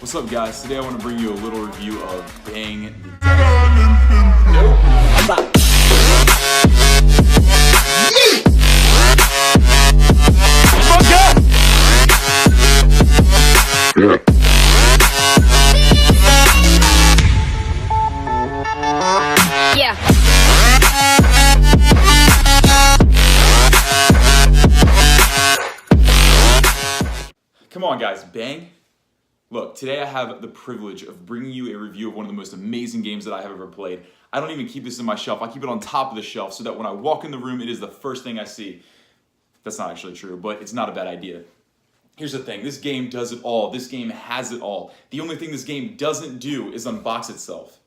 What's up, guys? Today I want to bring you a little review of Bang the Come on, guys, Bang. Look, today I have the privilege of bringing you a review of one of the most amazing games that I have ever played. I don't even keep this in my shelf. I keep it on top of the shelf so that when I walk in the room, it is the first thing I see. That's not actually true, but it's not a bad idea. Here's the thing. This game does it all. This game has it all. The only thing this game doesn't do is unbox itself.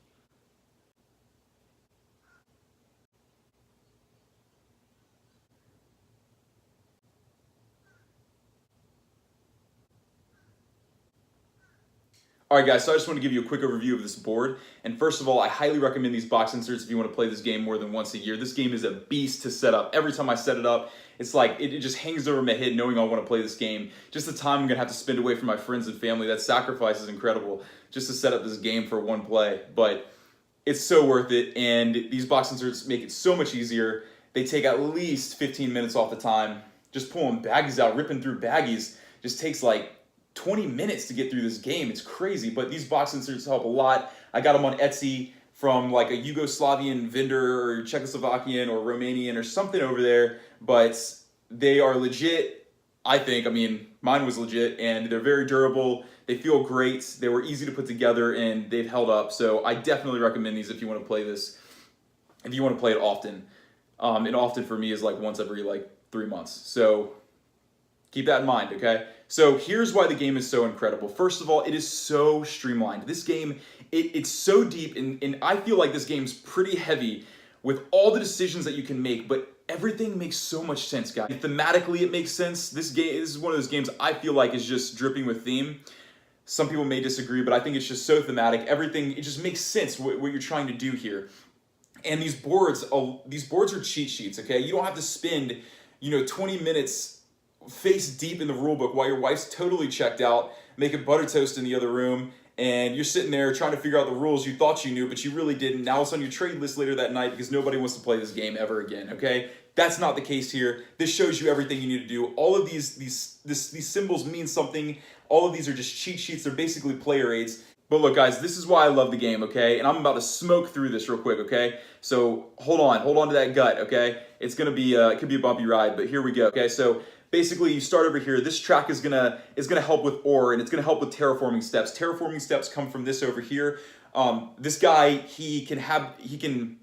Alright guys, so I just want to give you a quick overview of this board. And first of all, I highly recommend these box inserts if you want to play this game more than once a year. This game is a beast to set up. Every time I set it up, it's like, it just hangs over my head knowing I want to play this game. Just the time I'm going to have to spend away from my friends and family, that sacrifice is incredible just to set up this game for one play. But it's so worth it, and these box inserts make it so much easier. They take at least 15 minutes off the time. Just pulling baggies out, ripping through baggies, just takes like 20 minutes to get through this game. It's crazy, but these box inserts help a lot. I got them on Etsy from like a Yugoslavian vendor or Czechoslovakian or Romanian or something over there, but they are legit, I think. I mean, mine was legit, and they're very durable. They feel great. They were easy to put together, and they've held up. So I definitely recommend these if you want to play this, if you want to play it often. And often for me is like once every like 3 months. So keep that in mind, okay? So here's why the game is so incredible. First of all, it is so streamlined. This game, it's so deep, and I feel like this game's pretty heavy with all the decisions that you can make, but everything makes so much sense, guys. Thematically, it makes sense. This is one of those games I feel like is just dripping with theme. Some people may disagree, but I think it's just so thematic. Everything, it just makes sense what you're trying to do here. And these boards are cheat sheets, okay? You don't have to spend, 20 minutes face deep in the rule book while your wife's totally checked out, making butter toast in the other room, and you're sitting there trying to figure out the rules you thought you knew, but you really didn't. Now it's on your trade list later that night because nobody wants to play this game ever again, okay? That's not the case here. This shows you everything you need to do. All of these symbols mean something. All of these are just cheat sheets. They're basically player aids. But look, guys, this is why I love the game, okay? And I'm about to smoke through this real quick, okay? So hold on to that gut, okay? It's gonna be, it could be a bumpy ride, but here we go, okay? So basically, you start over here. This track is gonna help with ore, and it's gonna help with terraforming steps. Terraforming steps come from this over here. This guy, he can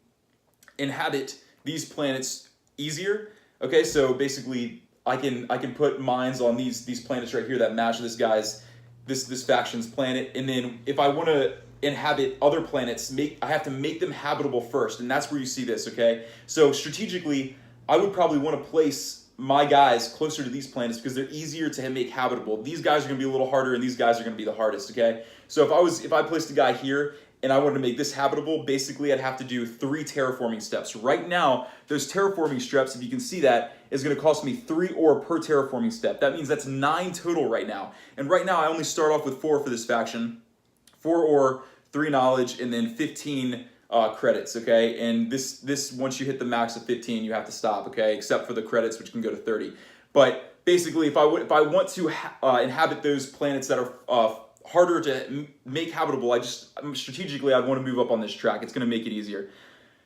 inhabit these planets easier. Okay, so basically, I can put mines on these planets right here that match this faction's planet, and then if I want to inhabit other planets, I have to make them habitable first, and that's where you see this. Okay, so strategically, I would probably want to place my guys closer to these planets because they're easier to make habitable. These guys are going to be a little harder, and these guys are going to be the hardest, okay? So if I placed a guy here and I wanted to make this habitable, basically I'd have to do 3 terraforming steps. Right now, those terraforming steps, if you can see that, is going to cost me 3 ore per terraforming step. That means that's 9 total right now. And right now I only start off with 4 for this faction. 4 ore, 3 knowledge, and then 15 credits, okay? And this once you hit the max of 15, you have to stop, okay? Except for the credits, which can go to 30. But basically, if I want to inhabit those planets that are harder to make habitable, strategically I'd want to move up on this track. It's going to make it easier.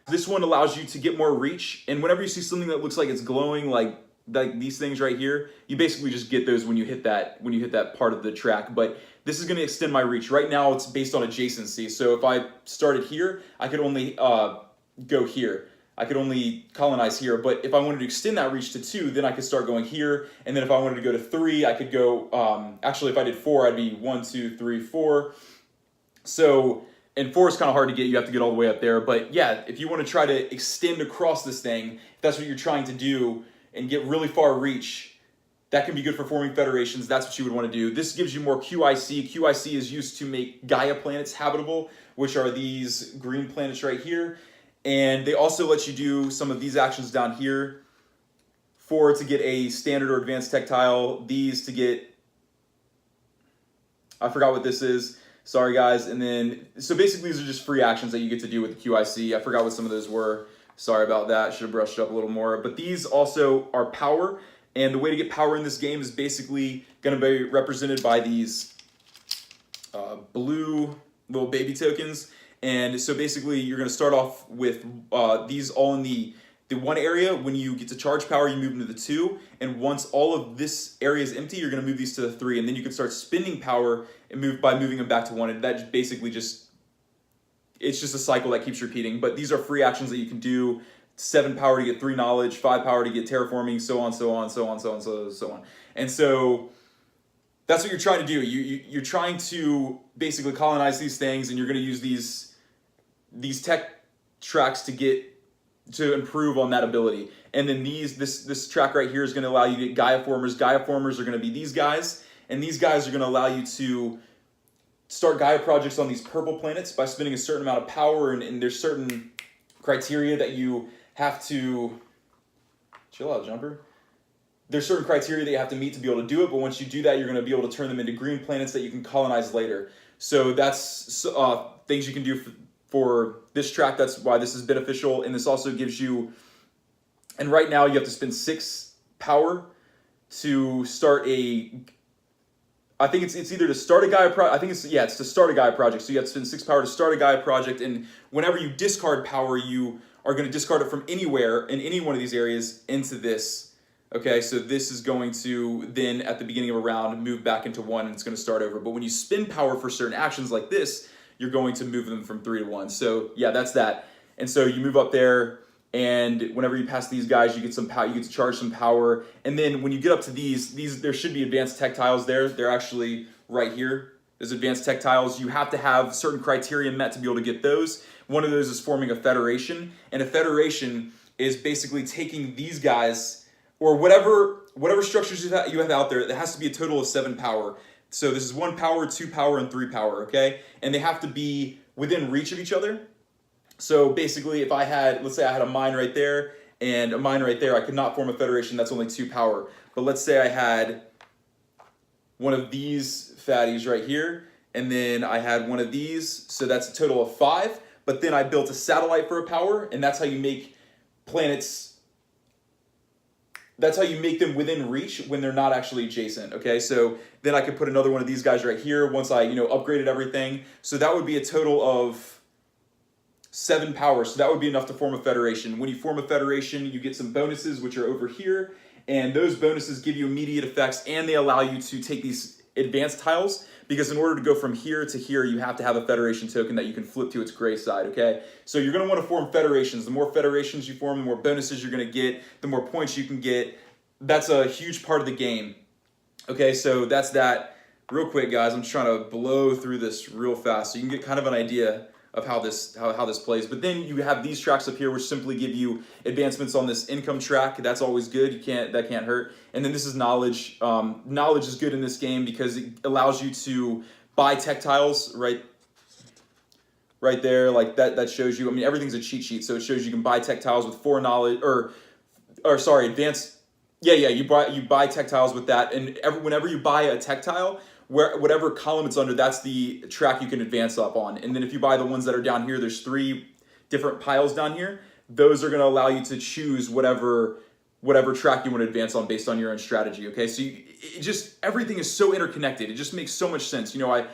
This one allows you to get more reach, and whenever you see something that looks like it's glowing, like these things right here, you basically just get those when you hit that part of the track. But this is going to extend my reach. Right now it's based on adjacency, so if I started here, I could only go here. I could only colonize here, but if I wanted to extend that reach to 2, then I could start going here, and then if I wanted to go to 3, I could go, actually if I did 4, I'd be 1, 2, 3, 4. So, and 4 is kind of hard to get, you have to get all the way up there, but yeah, if you want to try to extend across this thing, if that's what you're trying to do, and get really far reach, that can be good for forming federations. That's what you would want to do. This gives you more QIC. QIC is used to make Gaia planets habitable, which are these green planets right here. And they also let you do some of these actions down here. 4 to get a standard or advanced tech tile. These to get, I forgot what this is. Sorry guys. And then, so basically these are just free actions that you get to do with the QIC. I forgot what some of those were. Sorry about that. Should have brushed up a little more. But these also are power. And the way to get power in this game is basically going to be represented by these blue little baby tokens. And so basically you're going to start off with these all in the one area. When you get to charge power, you move into the 2. And once all of this area is empty, you're going to move these to the 3. And then you can start spending power and move by moving them back to 1. And that basically just, it's just a cycle that keeps repeating. But these are free actions that you can do. 7 power to get 3 knowledge, 5 power to get terraforming, so on, so on, so on, so on, so on. And so that's what you're trying to do. You're trying to basically colonize these things, and you're going to use these tech tracks to improve on that ability. And then this track right here is going to allow you to get Gaia formers. Gaia formers are going to be these guys, and these guys are going to allow you to start Gaia projects on these purple planets by spending a certain amount of power, and there's certain criteria that you have to chill out, jumper. There's certain criteria that you have to meet to be able to do it, but once you do that, you're going to be able to turn them into green planets that you can colonize later. So that's things you can do for this track. That's why this is beneficial, and this also gives you, and right now you have to spend 6 power to start I think it's either to start a Gaia project. I think it's to start a Gaia project. So you have to spend 6 power to start a Gaia project, and whenever you discard power, you are going to discard it from anywhere in any one of these areas into this. Okay, so this is going to then at the beginning of a round move back into 1, and it's going to start over. But when you spend power for certain actions like this, you're going to move them from 3 to 1. So yeah, that's that. And so you move up there, and whenever you pass these guys, you get some power. You get to charge some power, and then when you get up to these there should be advanced tech tiles there. They're actually right here. There's advanced tech tiles. You have to have certain criteria met to be able to get those. One of those is forming a federation, and a federation is basically taking these guys or whatever structures you have out there. That has to be a total of 7 power. So this is 1 power, 2 power, and 3 power. Okay, and they have to be within reach of each other. So basically, if I had, let's say I had a mine right there and a mine right there, I could not form a federation. That's only 2 power. But let's say I had one of these fatties right here, and then I had one of these, so that's a total of 5. But then I built a satellite for a power, and that's how you make planets, that's how you make them within reach when they're not actually adjacent, okay? So then I could put another one of these guys right here once I, upgraded everything. So that would be a total of 7 power, so that would be enough to form a federation. When you form a federation, you get some bonuses, which are over here, and those bonuses give you immediate effects, and they allow you to take these advanced tiles, because in order to go from here to here, you have to have a federation token that you can flip to its gray side, okay? So you're going to want to form federations. The more federations you form, the more bonuses you're going to get, the more points you can get. That's a huge part of the game. Okay, so that's that. Real quick, guys, I'm just trying to blow through this real fast so you can get kind of an idea of how this plays. But then you have these tracks up here which simply give you advancements on this income track. That's always good. That can't hurt. And then this is knowledge. Knowledge is good in this game because it allows you to buy tech tiles right there, like that shows you. I mean, everything's a cheat sheet, so it shows you can buy tech tiles with 4 knowledge or sorry, advanced. Yeah, you buy tech tiles with that, and whenever you buy a tech tile, whatever column it's under, that's the track you can advance up on. And then if you buy the ones that are down here, there's 3 different piles down here. Those are going to allow you to choose whatever track you want to advance on based on your own strategy. Okay, so everything is so interconnected. It just makes so much sense. I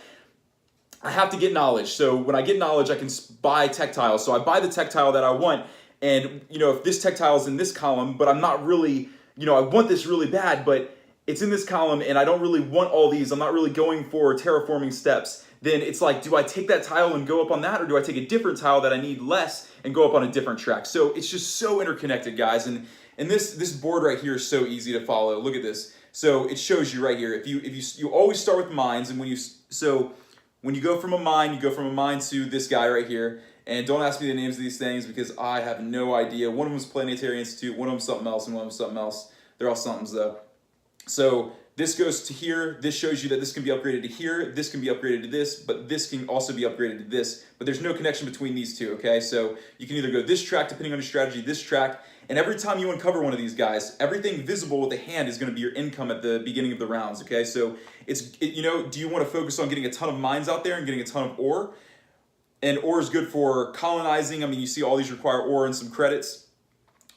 have to get knowledge. So when I get knowledge, I can buy tech tiles. So I buy the tech tile that I want, and if this tech tile is in this column, but I'm not really, I want this really bad, but it's in this column and I don't really want all these, I'm not really going for terraforming steps, then it's like, do I take that tile and go up on that, or do I take a different tile that I need less and go up on a different track? So it's just so interconnected, guys. And this board right here is so easy to follow. Look at this. So it shows you right here. If you always start with mines, and when you go from a mine, to this guy right here. And don't ask me the names of these things because I have no idea. One of them is Planetary Institute, one of them something else, and one of them something else. They're all somethings though. So this goes to here. This shows you that this can be upgraded to here. This can be upgraded to this, but this can also be upgraded to this. But there's no connection between these two, okay? So you can either go this track, depending on your strategy, this track, and every time you uncover one of these guys, everything visible with the hand is going to be your income at the beginning of the rounds, okay? So you know, do you want to focus on getting a ton of mines out there and getting a ton of ore? And ore is good for colonizing. I mean, you see all these require ore and some credits.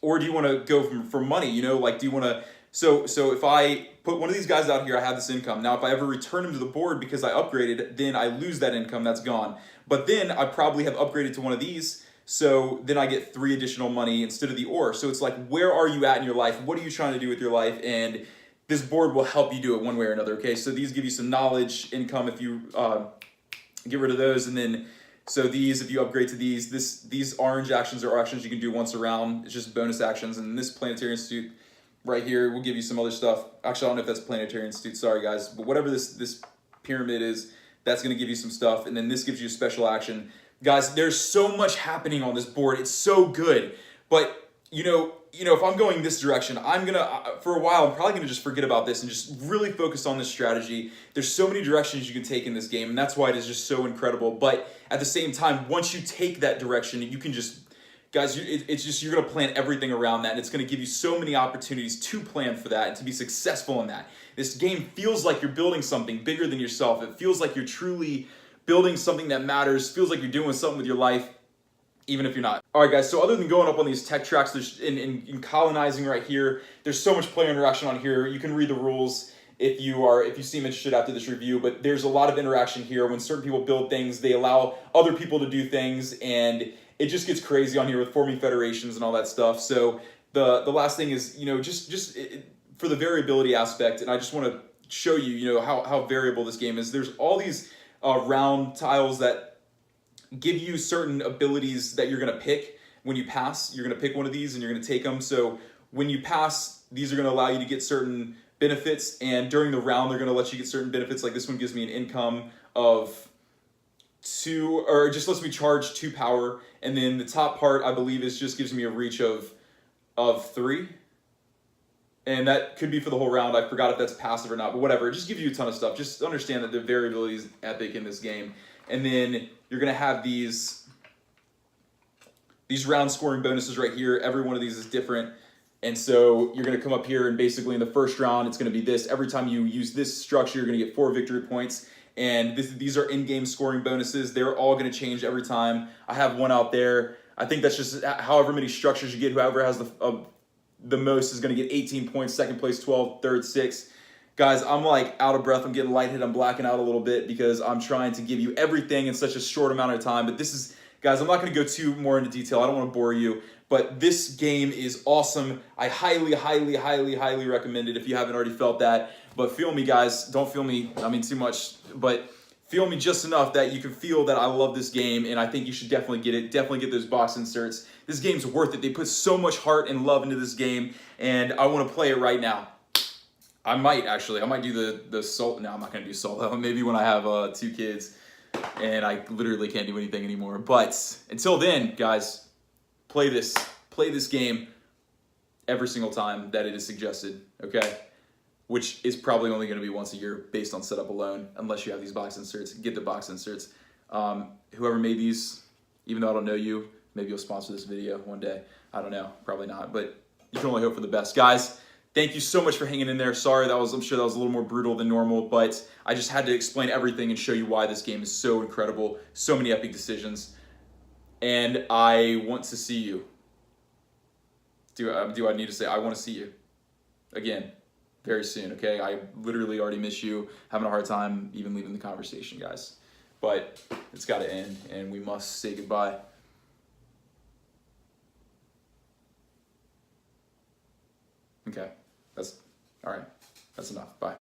Or do you want to go for money? You know, like, do you want to... So if I put one of these guys out here, I have this income. Now, if I ever return him to the board because I upgraded, then I lose that income. That's gone. But then I probably have upgraded to one of these, so then I get 3 additional money instead of the ore. So it's like, where are you at in your life? What are you trying to do with your life? And this board will help you do it one way or another, okay? So these give you some knowledge, income if you get rid of those. And then, so these, if you upgrade to these orange actions are actions you can do once a round. It's just bonus actions. And this Planetary Institute right here will give you some other stuff. Actually, I don't know if that's Planetary Institute, sorry guys. But whatever this pyramid is, that's gonna give you some stuff. And then this gives you a special action. Guys, there's so much happening on this board. It's so good. But, you know, if I'm going this direction, I'm gonna, for a while, I'm probably gonna just forget about this and just really focus on this strategy. There's so many directions you can take in this game, and that's why it is just so incredible. But at the same time, once you take that direction, you can just, guys, it's just, you're gonna plan everything around that, and it's gonna give you so many opportunities to plan for that and to be successful in that. This game feels like you're building something bigger than yourself. It feels like you're truly building something that matters, feels like you're doing something with your life, even if you're not. All right, guys, so other than going up on these tech tracks, there's in colonizing right here, there's so much player interaction on here. You can read the rules if you seem interested after this review, but there's a lot of interaction here. When certain people build things, they allow other people to do things, and it just gets crazy on here with forming federations and all that stuff. So the last thing is, you know, just for the variability aspect, and I just want to show you, you know, how variable this game is. There's all these round tiles that give you certain abilities that you're going to pick when you pass. You're going to pick one of these and you're going to take them. So when you pass, these are going to allow you to get certain benefits, and during the round they're going to let you get certain benefits. Like this one gives me an income of 2, or just lets me charge 2 power, and then the top part I believe is just gives me a reach of 3, and that could be for the whole round. I forgot if that's passive or not, but whatever. It just gives you a ton of stuff. Just understand that the variability is epic in this game. And then you're gonna have these round scoring bonuses right here. Every one of these is different. And so you're gonna come up here, and basically in the first round, it's gonna be this. Every time you use this structure, you're gonna get 4 victory points. And these are in-game scoring bonuses. They're all gonna change every time. I have one out there. I think that's just however many structures you get. Whoever has the most is gonna get 18 points, second place 12, third 6. Guys, I'm like out of breath. I'm getting lightheaded. I'm blacking out a little bit because I'm trying to give you everything in such a short amount of time. But this is, guys, I'm not going to go too more into detail. I don't want to bore you. But this game is awesome. I highly, highly, highly, highly recommend it if you haven't already felt that. But feel me, guys. Don't feel me, I mean, too much. But feel me just enough that you can feel that I love this game. And I think you should definitely get it. Definitely get those box inserts. This game's worth it. They put so much heart and love into this game. And I want to play it right now. I might do the solo. No, I'm not gonna do solo. Maybe when I have 2 kids and I literally can't do anything anymore. But until then, guys, play this game every single time that it is suggested, okay? Which is probably only gonna be once a year based on setup alone, unless you have these box inserts. Get the box inserts. Whoever made these, even though I don't know you, maybe you'll sponsor this video one day. I don't know, probably not, but you can only hope for the best. Guys, thank you so much for hanging in there. Sorry, I'm sure that was a little more brutal than normal, but I just had to explain everything and show you why this game is so incredible. So many epic decisions. And I want to see you. Do I need to say I want to see you again very soon, okay? I literally already miss you. Having a hard time even leaving the conversation, guys. But it's got to end, and we must say goodbye. Okay, all right. That's enough. Bye.